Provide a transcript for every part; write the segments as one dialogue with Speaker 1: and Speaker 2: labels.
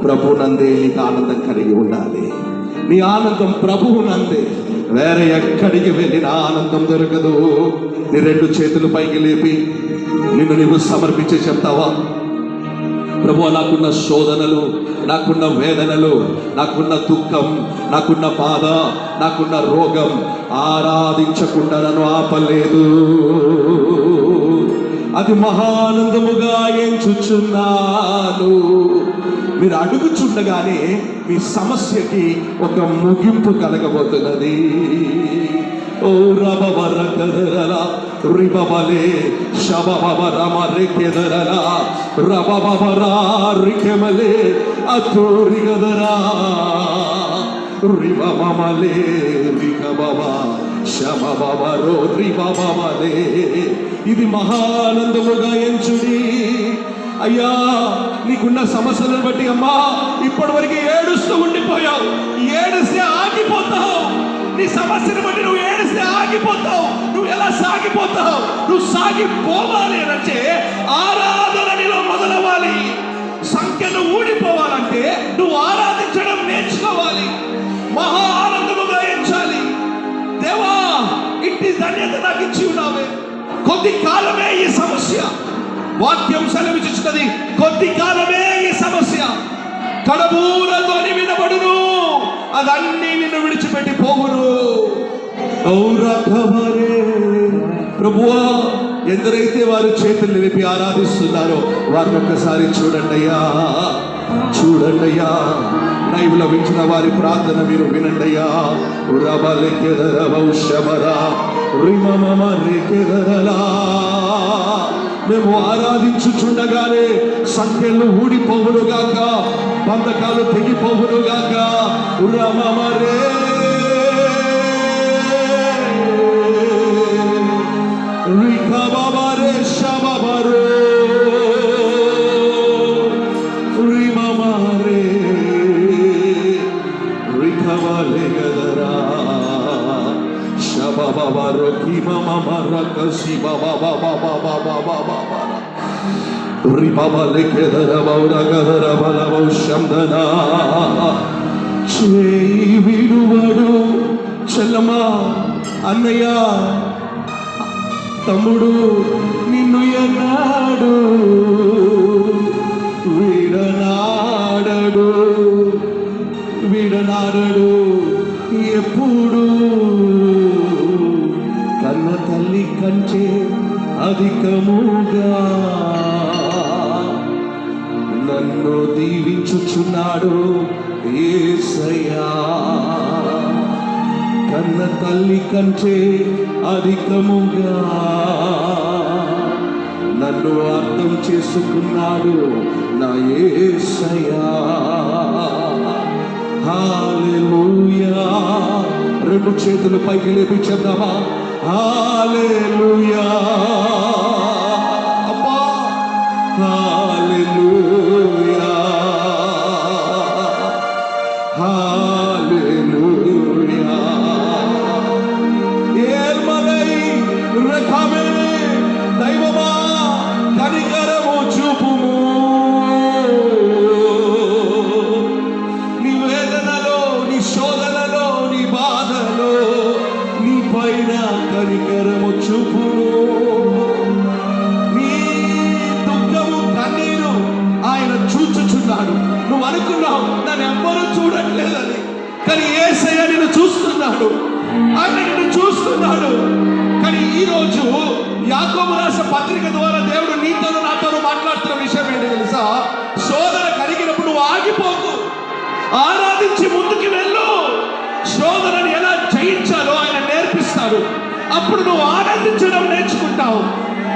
Speaker 1: ప్రభువునందే నీకు ఆనందం కలిగి ఉండాలి. నీ ఆనందం ప్రభువునందే, వేరే ఎక్కడికి వెళ్ళిన ఆనందం దొరకదు. నీ 2 చేతులు పైకి లేపి నిన్ను నీవు సమర్పించి చెప్తావా, ప్రభు నాకున్న శోధనలు, నాకున్న వేదనలు, నాకున్న దుఃఖం, నాకున్న బాధ, నాకున్న రోగం ఆరాధించకుండా నన్ను ఆపలేదు. అది మహానందముగా ఎంచుచున్నాను. మీరు అడుగుచుండగానే మీ సమస్యకి ఒక ముగింపు కలగబోతున్నది. ఓ రబబర కదరలా రిబబలే శబబరమ రికెదరలా రబబరా రికెమలే అతోరి గదరా రిబబమలే రికబబా శబబరో రిబబమలే. ఇది మహానందముగా ఎంచుడి. అయ్యా, నీకున్న సమస్యలను బట్టి అమ్మా ఇప్పటి వరకు ఏడుస్తూ ఉండిపోయావు. ఏడిస్తే ఆగిపోతావు. నీ సమస్యను బట్టి నువ్వు ఏడిస్తే ఆగిపోతావు. నువ్వు ఎలా సాగిపోతావు? నువ్వు సాగిపోవాలి అంటే ఆరాధన నీలో మొదలవ్వాలి. సంఖ్యను ఊడిపోవాలంటే నువ్వు ఆరాధించడం నేర్చుకోవాలి. మహా ఆనందముగా ఎంచాలి. దేవా, ఇంటి ధన్యత నాకు ఇచ్చి ఉన్నావే. కొద్ది కాలమే ఈ సమస్య. వాక్యం సెలవిచ్చుచున్నది, కొద్ది కాలమే ఈ సమస్య, కడబూరతో వినబడును, అదన్నీ నిన్ను విడిచిపెట్టి పోవును. ప్రభువా, ఎందరైతే వారు చేతులు నిలిపి ఆరాధిస్తున్నారో వారిని ఒక్కసారి చూడండి అయ్యా, చూడండి అయ్యా. లైవ్లో వింటున్న వారి ప్రార్థన మీరు వినండి అయ్యా. మేము ఆరాధించుచుండగానే సంఖ్యలు ఊడిపోవునుగాక, బంధకాలు తెగిపోవునుగాక. రమమరే రికబబరే శబబరో రిమమరే రికబలే గదరా శబబరో కిమమర కసి బాబా రిబబలే గదర బౌర గదర బలవౌ శందనా. చేయి విడువడు చెల్లమా, అన్నయ్య, తమ్ముడు నిన్ను ఎన్నాడు విడనాడడు, విడనాడడు ఎప్పుడు. కన్న తల్లి కంటే అధికముగా నన్ను దీవించుచున్నాడు యేసయ్యా. కన్న తల్లి కంటే అధికముగా నన్ను అర్థం చేసుకున్నాడు నా యేసయ్యా. హల్లెలూయా. 2 చేతులు పైకి లేపి చెప్దామా, హల్లెలూయా. అబ్బా, హల్లెలూయా, హల్లెలూయా. ఏల్మలై రఖమే దైవమా, కనికరము చూపుము. నీ వేదనలో, నీ శోధనలో, నీ బాధలో నీ పైన కనికరము చూపుము. నీ దుఃఖము, కన్నీరు ఆయన చూచుచున్నాడు. నువ్వు అనుకున్నావు నన్ను ఎవ్వరూ చూడట్లేదని, కానీ యేసయ్య నిన్ను చూస్తున్నాడు. ఆయన నిన్ను చూస్తున్నాడు. కానీ ఈరోజు యాకోబు రాసిన పత్రిక ద్వారా దేవుడు నీతోనూ నాతోనూ మాట్లాడుతున్న విషయం ఏంటి తెలుసా? శోధన కలిగినప్పుడు నువ్వు ఆగిపోకు, ఆరాధించి ముందుకు వెళ్ళు. శోధనని ఎలా జయించాలో ఆయన నేర్పిస్తాడు. అప్పుడు నువ్వు ఆనందించడం నేర్చుకుంటావు.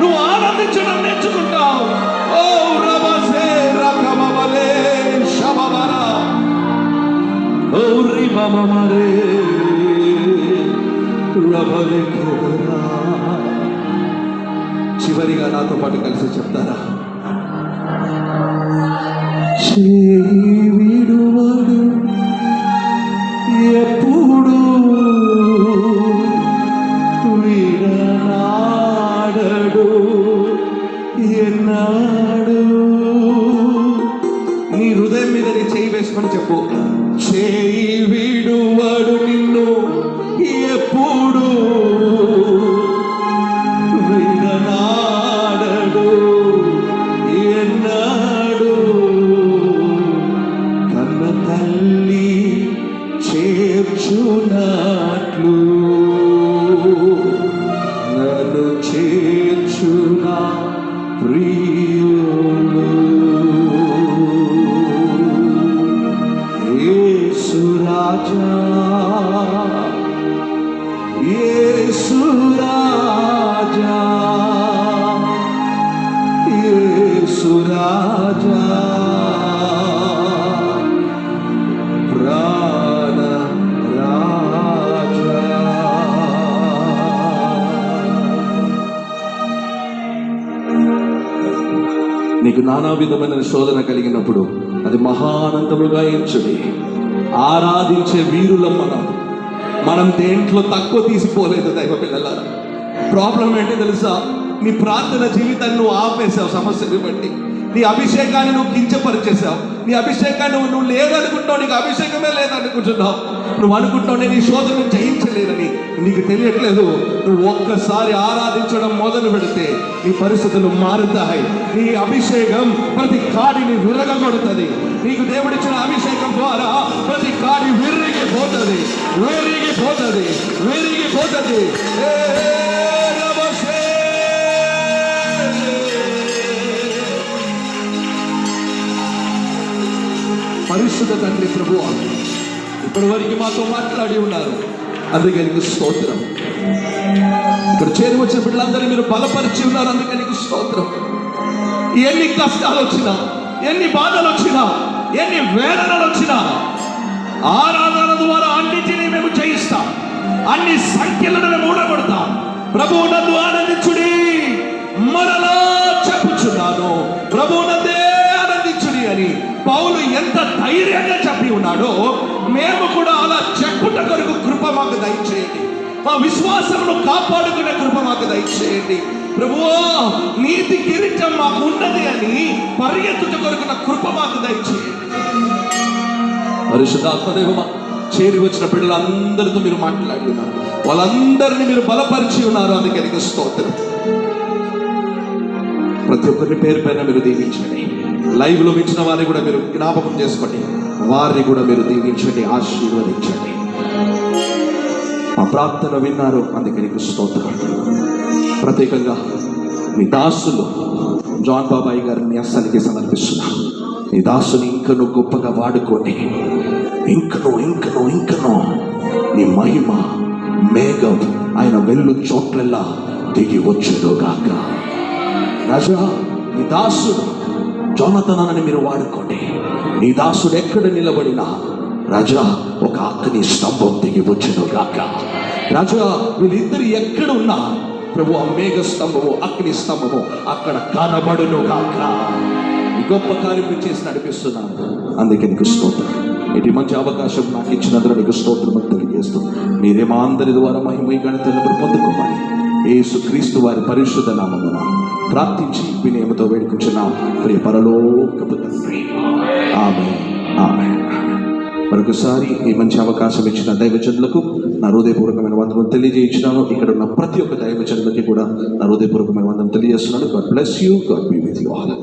Speaker 1: నువ్వు ఆనందించడం నేర్చుకుంటావు. ఓ రబసే రకమబలే శబబరా ఓ రిమమరే రబలే కేదరా. చివరిగా నాతో పాటు కలిసి చెప్తారా? చేయి విడువడు ఎప్పుడు విడనాడడు ఎన్నాడు. నీ హృదయం మీద మీద చేయి వేసుకొని చెప్పు, చేయి విడువడు నిన్ను ఎప్పుడు విడనాడడు ఎన్నాడు, కన్న తల్లి చేర్చునట్లు నన్ను చేర్చున ప్రియుడు యేసు రాజా, యేసు రాజా, యేసు రాజా, ప్రాణ రాజా. నీకు నానా విధమైన శోధన కలిగినప్పుడు అది మహానందముగా ఎంచుడి. ఆరాధించే వీరులం మనం దేంట్లో తక్కువ తీసిపోలేదు దైవ పిల్లలారా. ప్రాబ్లం ఏంటి తెలుసా? నీ ప్రార్థన జీవితాన్ని నువ్వు ఆపేసావు సమస్యని బట్టి. నీ అభిషేకాన్ని నువ్వు కించపరిచేసావు. నీ అభిషేకాన్ని నువ్వు లేదనుకుంటావు, నీకు అభిషేకమే లేదనుకుంటున్నావు. నువ్వు అనుకుంటావు నేను ఈ శోధనను జయించలేదని. నీకు తెలియట్లేదు, నువ్వు ఒక్కసారి ఆరాధించడం మొదలు పెడితే నీ పరిస్థితులు మారుతాయి. నీ అభిషేకం ప్రతి కాడిని విరగగొడుతుంది. నీకు దేవుడిచ్చిన అభిషేకం ద్వారా ప్రతి కాడి విరిగిపోతుంది, విరిగిపోతుంది, విరిగిపోతుంది. పరిశుద్ధ తండ్రి ప్రభువా, ఇప్పటి వరకు మాతో మాట్లాడి ఉన్నారు, అందుకే నీకు స్తోత్రం. ఇక్కడ చేరి వచ్చిన బిడ్డలందరినీ మీరు బలపరిచి ఉన్నారు, అందుకే నీకు స్తోత్రం. ఎన్ని కష్టాలు వచ్చినా, ఎన్ని బాధలు వచ్చినా, ఎన్ని వేదనలు వచ్చినా ఆరాధన ద్వారా అన్నిటినీ మేము జయిస్తాం. అన్ని సంఖ్యలను మేము ఊడగొడతాం. ప్రభువు నందు ఆనందించుడి, మరలా చెప్పుచున్నాను, ప్రభువు నందే ఆనందించుడి అని పౌలు ఎంత ధైర్యంగా చెప్పి ఉన్నాడో మేము కూడా అలా చెప్పుట కొరకు కృప మాకు దయచేయండి. మా విశ్వాసమును కాపాడుకునే కృప మాకు దయచేయండి. ప్రభువా, నీతి కిరీటం మాకు ఉన్నది అని పరిగెత్తుట కొరకు కృప మాకు దయచేయండి. పరిశుద్ధాత్మదేవమా, చేరి వచ్చిన పిల్లలందరితో మీరు మాట్లాడి ఉన్నారు, వాళ్ళందరినీ మీరు బలపరిచి ఉన్నారు, అందుకే నీకు స్తోత్రం. ప్రతి ఒక్కరిని పేరు పైన మీరు దీవించండి. లైవ్ లో వించిన వారిని కూడా మీరు జ్ఞాపకం చేసుకోండి, వారిని కూడా మీరు దీవించండి, ఆశీర్వదించండి. మా ప్రార్థన విన్నారు, అందుకే నీకు స్తోత్రం. ప్రత్యేకంగా మీ దాసులు జాన్ బాబాయ్ గారిని మీ అస్సలకి సమర్పిస్తున్నా. ఈ దాసుని ఇంకనూ గొప్పగా వాడుకోండి. ఇంకనూ నీ మహిమ మేఘం ఆయన వెళ్ళు చోట్లెల్లా దిగి వచ్చేదోగాక. రాజా, నీ దాసుడు జోనతనాన్ని మీరు వాడుకోండి. నీ దాసుడు ఎక్కడ నిలబడినా రాజా ఒక అగ్ని స్తంభం దిగి వచ్చేదోగాక. రాజా, వీళ్ళిద్దరు ఎక్కడ ఉన్నా ప్రభు ఆ మేఘ స్తంభము అగ్ని స్తంభము అక్కడ కనబడును గాక. ఈ గొప్ప కార్యం చేసి నడిపిస్తున్నాను, అందుకే నీకు స్తోత్రం. ఇటు మంచి అవకాశం నాకు ఇచ్చినందుకు నీకు స్తోత్రం తెలియజేస్తూ మీరే మా అందరి ద్వారా మహిమ ఘనతను పొందుకోమని యేసు క్రీస్తు వారి పరిశుద్ధ నామమున ప్రార్థించి వినయముతో వేడుకుంటున్నాం ప్రియ పరలోకపు తండ్రి. ఆమేన్, ఆమేన్. మరొకసారి ఈ మంచి అవకాశం ఇచ్చిన దైవజనులకు నా హృదయపూర్వకమైన వందనం తెలియజేయించినాను. ఇక్కడ ఉన్న ప్రతి ఒక్క దైవజనులకి కూడా నా హృదయపూర్వకమైన వందనం తెలియజేస్తున్నాను. God bless you, God be with you all.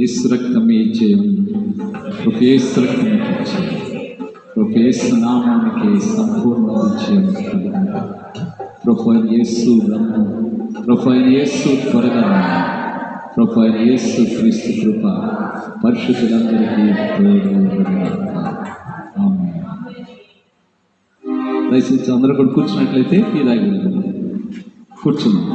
Speaker 2: యేసు రక్తమే జయం, ఒక యేసు రక్తమే జయం, ఒక యేసు నామానికి సంపూర్ణ విజయం. ప్రభువైన యేసు రమ్ము, ప్రభువైన యేసు త్వరగా, ప్రభువైన యేసు క్రీస్తు కృప పరిశుద్ధులందరికీ దయచేసి అందరూ కూడా కూర్చున్నట్లయితే ఈ దాగి కూర్చున్నాం.